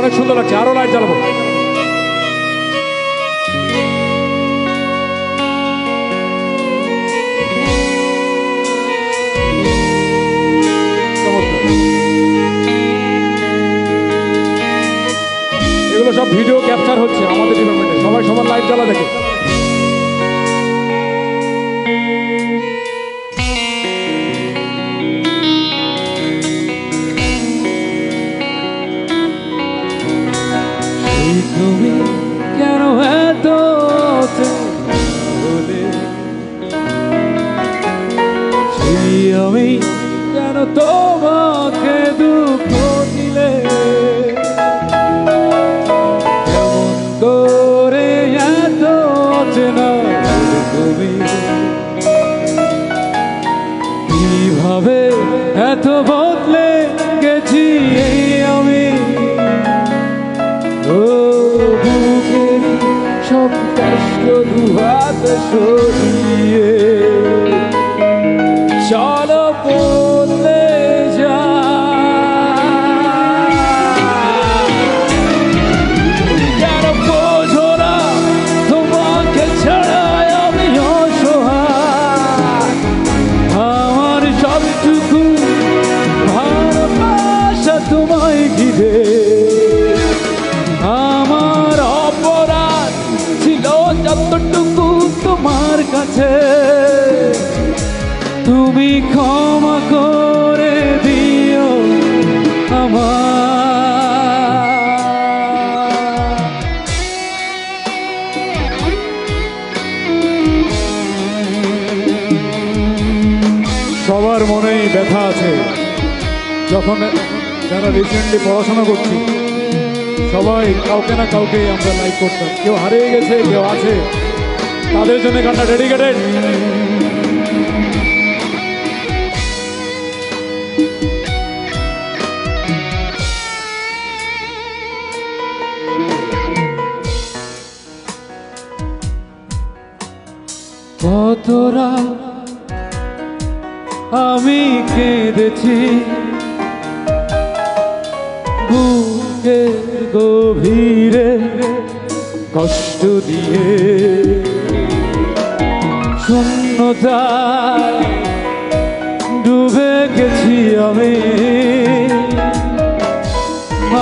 অনেক সুন্দর লাগছে, আরো লাইট জ্বালাবো। এগুলো সব ভিডিও ক্যাপচার হচ্ছে আমাদের ডিপার্টমেন্টে, সবাই সবার লাইট জ্বালা দেখে। তুমি কেন এত আমি কেন তোমাকে দুঃখ দিলে, কেমন করে এত চেনা তুমি, কিভাবে এত বদলে গেছি আমি। বুকের সব কষ্ট দুহাত সরিয়ে চলো বদলে যা। কেন বোঝো না তোমাকে ছাড়া আমি অসহায়, আমার সবটুকু ভালোবাসা তোমায় ঘিরে। আমার অপরাধ ছিল যতটুকু তোমার কাছে, তুমি ক্ষমা করে দিও আমার। সবার মনেই ব্যথা আছে। যখন যারা রিসেন্টলি পড়াশোনা করছি সবাই কাউকে না কাউকে আমরা লাইক করতাম, কেউ হারিয়ে গেছে কেউ আছে, তাদের জন্য গানটা ডেডিকেটেড। কতরা আমি কেঁদেছি বুকের গভীরে কষ্ট দিয়ে, শূন্যতায় ডুবে গেছি আমি।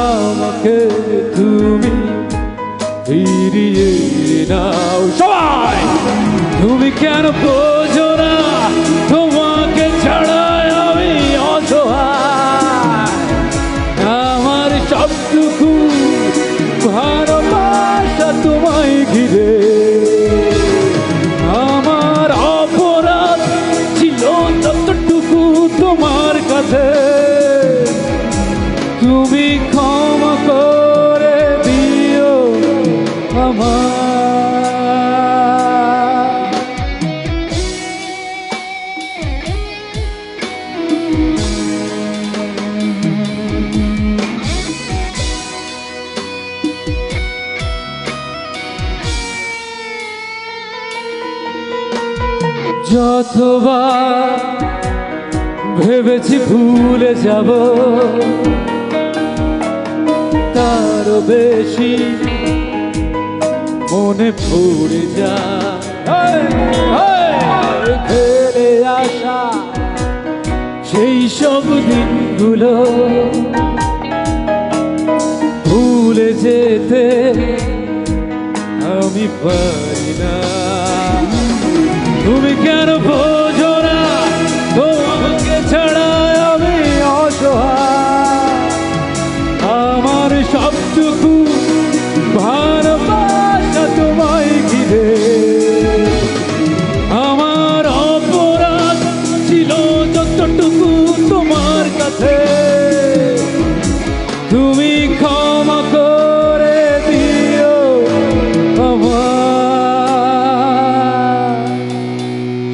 আমাকে তুমি ফিরিয়ে নাও সবাই। তুমি কেন বোঝো না তোমাকে ছাড়া আমি অসহায়, আমার সবটুকু ভালোবাসা তোমায় ঘিরে। আমার অপরাধ ছিল যতটুকু তোমার কাছে, তুমি ক্ষমা করে দিও আমার। যতবার ভেবেছি ভুলে যাব, তার বেশি মনে পড়ে যায় ফেলে আসা সেই সব দিনগুলো। ভুলে যেতে আমি পারি না। তুমি কেন বোঝো না তোমাকে ছাড়া আমি অসহায়, আমার সবটুকু ভালোবাসা তোমায় ঘিরে। আমার অপরাধ ছিল যতটুকু তোমার কাছে, তুমি ক্ষমা করে দিও আমার।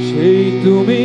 সেই তুমি